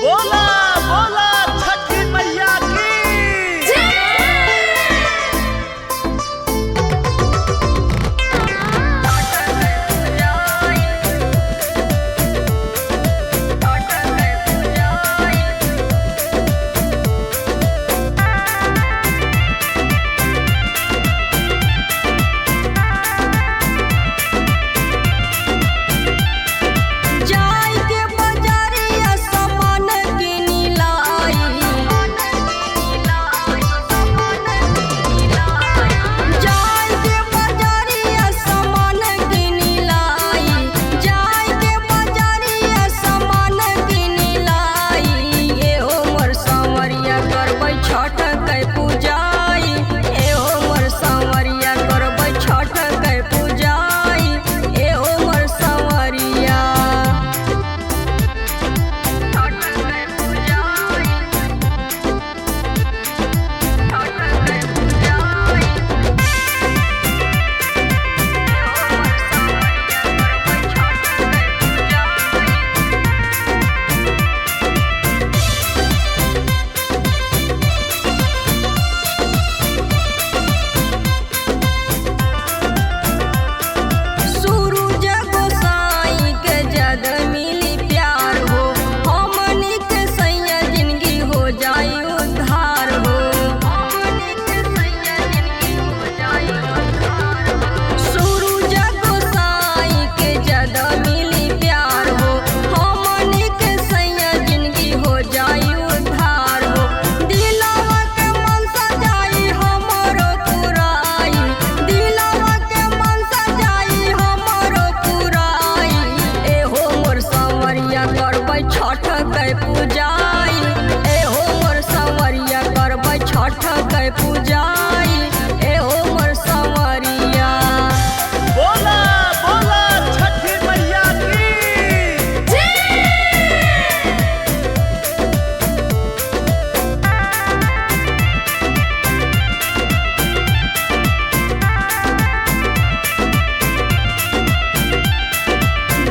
बोला बोला छठी मैया की छठ के पूजाई एहो मोर संवरिया करबै छठ के पूजाई एहो मोर संवरिया। बोला बोला छठी मैया की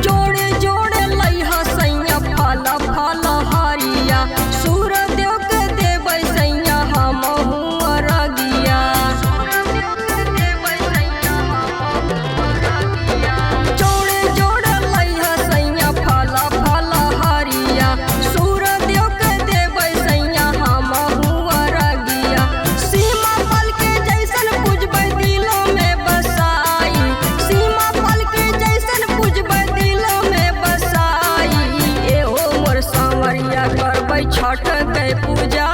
जोड़े जोड़े लइहा सैया फल फल हरिया सूर्यदेव के देबै सैया हमहू अरगिया। जोड़े जोड़े लइहा सैया फल फल हरिया सूर्यदेव के देबै सैया हमहू अरगिया। सीमा पल के जैसन पूजबै दिलो में बसाई सीमा पल के जैसन पूजबै दिलो में बसाई एहो मोर संवरिया करबै छठ के पूजा।